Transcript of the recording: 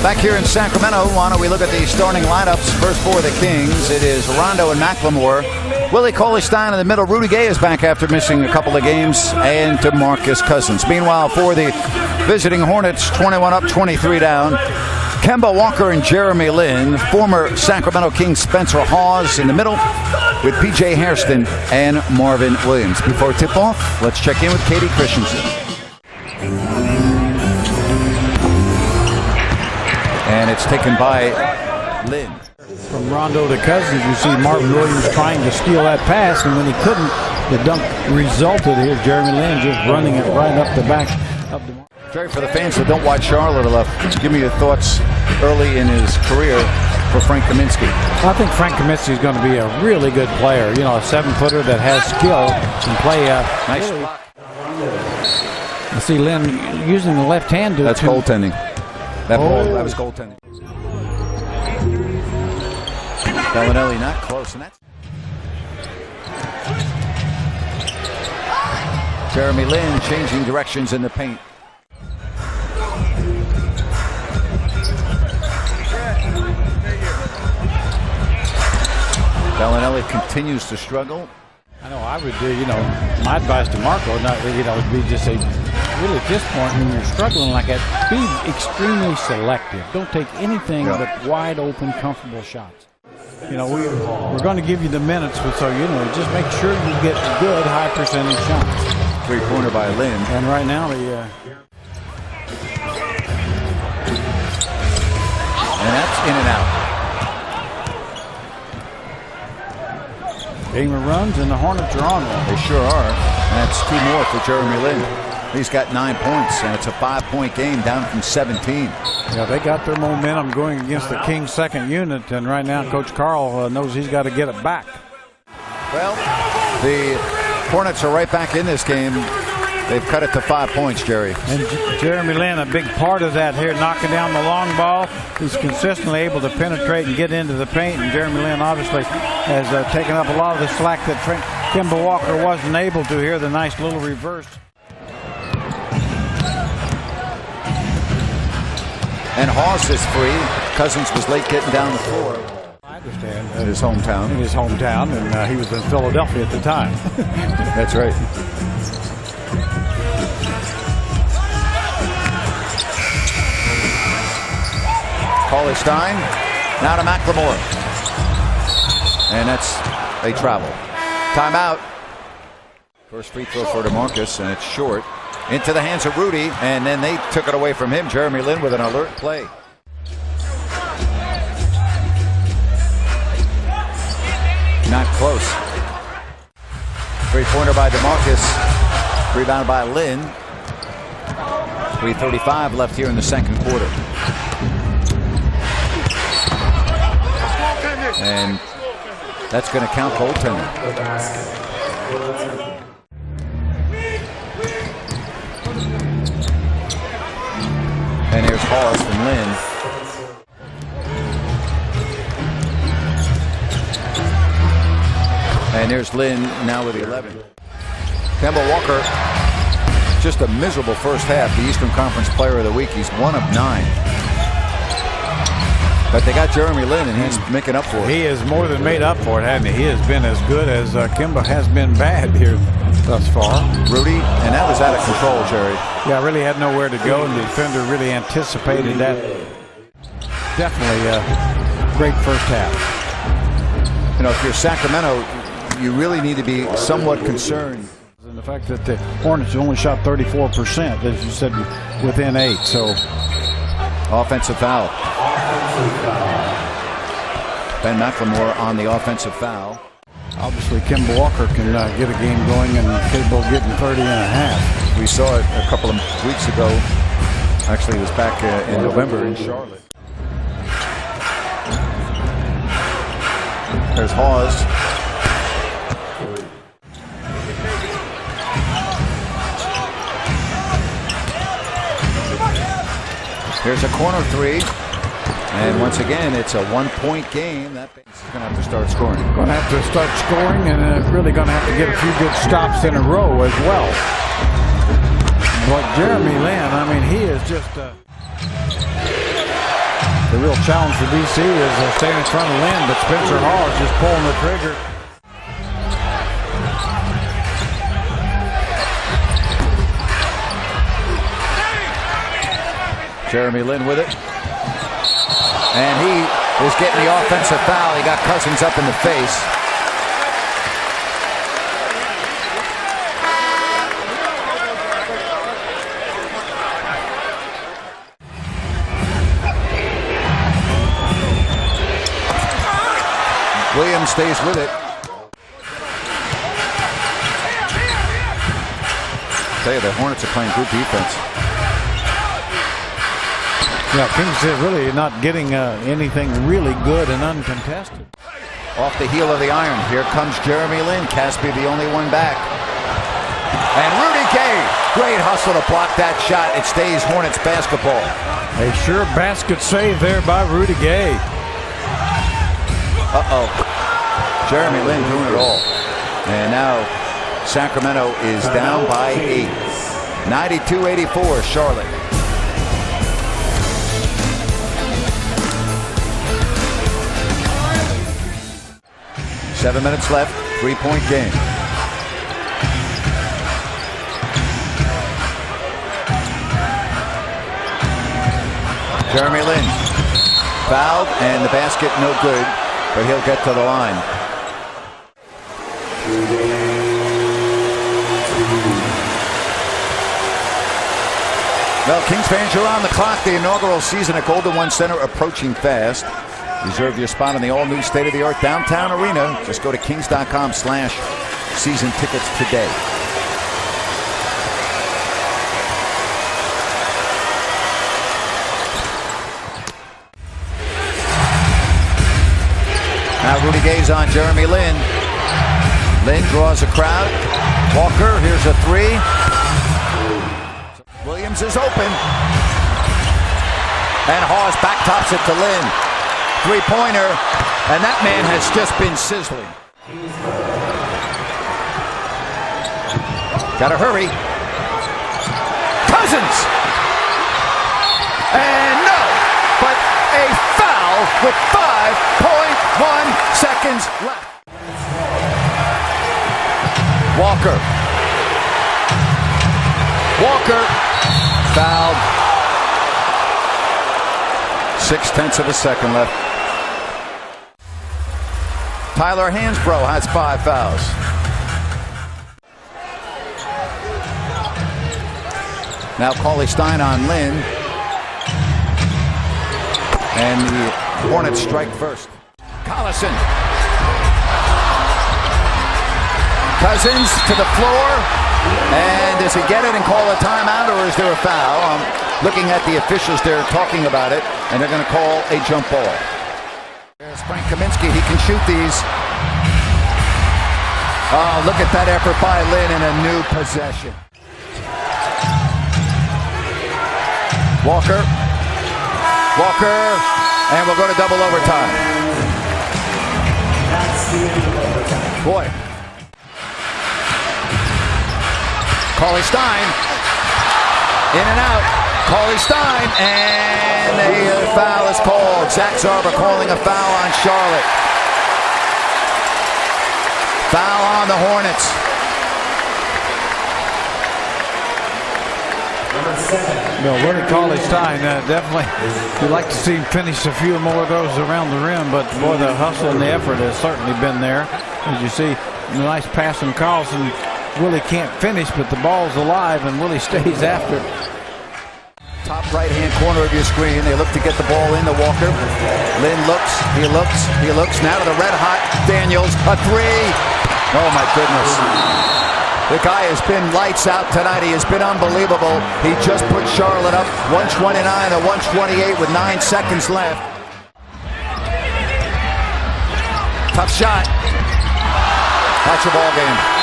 Back here in Sacramento, why don't we look at the starting lineups? First for the Kings, it is Rondo and McLemore. Willie Cauley-Stein in the middle. Rudy Gay is back after missing a couple of games. And DeMarcus Cousins. Meanwhile, for the visiting Hornets, 21 up, 23 down. Kemba Walker and Jeremy Lin. Former Sacramento Kings Spencer Hawes in the middle with P.J. Hairston and Marvin Williams. Before tip-off, let's check in with Katie Christensen. And it's taken by Lin. From Rondo to Cousins, you see Marvin Williams trying to steal that pass, and when he couldn't, the dunk resulted. Here's Jeremy Lin just running it right up the back of the... Jerry, for the fans that don't watch Charlotte enough, give me your thoughts early in his career for Frank Kaminsky. I think Frank Kaminsky is going to be a really good player. You know, a 7-footer that has skill and play nice really. block. I see Lin using the left hand to... That's goaltending. That was goaltending. Bellinelli not close, and that's Jeremy Lin changing directions in the paint. Bellinelli continues to struggle. I know I would do, you know, my advice to Marco, would be just say, really at this point when you're struggling like that, be extremely selective. Don't take anything but wide open, comfortable shots. You know, we're going to give you the minutes, so you know, just make sure you get good high percentage shots. Three-pointer by Lin. And right now and that's in and out. Game runs and the Hornets are on one. They sure are. And that's 2 more for Jeremy Lin. He's got 9 points, and it's a 5-point game down from 17. Yeah, they got their momentum going against the Kings' second unit, and right now Coach Carl knows he's got to get it back. Well, the Hornets are right back in this game. They've cut it to 5 points, Jerry. And Jeremy Lin, a big part of that here, knocking down the long ball. He's consistently able to penetrate and get into the paint, and Jeremy Lin obviously has taken up a lot of the slack that Kemba Walker wasn't able to here. The nice little reverse. And Hawes is free. Cousins was late getting down the floor. I understand. In his hometown. In his hometown, and he was in Philadelphia at the time. That's right. Cauley-Stein, now to McLemore. And that's a travel. Timeout. First free throw for DeMarcus, and it's short. Into the hands of Rudy, and then they took it away from him. Jeremy Lin with an alert play. Not close. Three-pointer by DeMarcus. Rebound by Lin. 3:35 left here in the second quarter. And that's going to count goaltending. And here's Hawes from Lin. And there's Lin now with the 11. Kemba Walker, just a miserable first half. The Eastern Conference Player of the Week. He's 1 of 9. But they got Jeremy Lin, and he's making up for it. He has more than made up for it, hasn't he? He has been as good as Kemba has been bad here thus far. Rudy, and that was out of control, Jerry. Yeah, really had nowhere to go, and the defender really anticipated that. Definitely a great first half. You know, if you're Sacramento, you really need to be somewhat concerned. And the fact that the Hornets only shot 34%, as you said, within 8. So, offensive foul. Ben McLemore on the offensive foul. Obviously, Kemba Walker can get a game going and capable of getting 30 and a half. We saw it a couple of weeks ago. Actually, it was back in November in Charlotte. There's Hawes. Here's a corner three. And once again, it's a 1-point game. That is going to have to start scoring. Going to have to start scoring, and really going to have to get a few good stops in a row as well. But Jeremy Lin, I mean, he is just The real challenge for DC is staying in front of Lynn, but Spencer Hall is just pulling the trigger. Jeremy Lin with it. And he is getting the offensive foul. He got Cousins up in the face. Williams stays with it. I tell you, the Hornets are playing good defense. Yeah, Kings are really not getting anything really good and uncontested. Off the heel of the iron, here comes Jeremy Lin. Caspi the only one back. And Rudy Gay, great hustle to block that shot. It stays Hornets basketball. A sure basket save there by Rudy Gay. Jeremy Lin doing it all. And now Sacramento is down by 8. 92-84 Charlotte. Seven minutes left, 3-point game. Jeremy Lin fouled and the basket no good, but he'll get to the line. Well, Kings fans, you're on the clock. The inaugural season at Golden One Center approaching fast. Reserve your spot in the all-new state-of-the-art downtown arena. Just go to kings.com/season tickets today. Now Rudy Gay's on Jeremy Lin. Lin draws a crowd. Walker, here's a three. Williams is open. And Hawes backtops it to Lin. Three-pointer, and that man has just been sizzling. Gotta hurry. Cousins! And no! But a foul with 5.1 seconds left. Walker. Fouled. 0.6 of a second left. Tyler Hansbrough has 5 fouls. Now Cauley Stein on Lin. And the Hornets strike first. Collison. Cousins to the floor. And does he get it and call a timeout, or is there a foul? I'm looking at the officials there talking about it, and they're going to call a jump ball. There's Frank Kaminsky. He can shoot these. Oh, look at that effort by Lin in a new possession. Walker, and we'll go to double overtime. Boy. Cauley Stein, in and out. Cauley Stein, and a foul is called. Zach Zarba calling a foul on Charlotte. Foul on the Hornets. No, Willie Cauley Stein, definitely. You'd like to see him finish a few more of those around the rim, but boy, the hustle and the effort has certainly been there. As you see, a nice pass from Carlson. Willie can't finish, but the ball's alive, and Willie stays after. Top right-hand corner of your screen. They look to get the ball into Walker. Lin looks, he looks. Now to the red-hot Daniels. A three. Oh, my goodness. The guy has been lights out tonight. He has been unbelievable. He just put Charlotte up 129 to 128 with 9 seconds left. Tough shot. That's your ball game.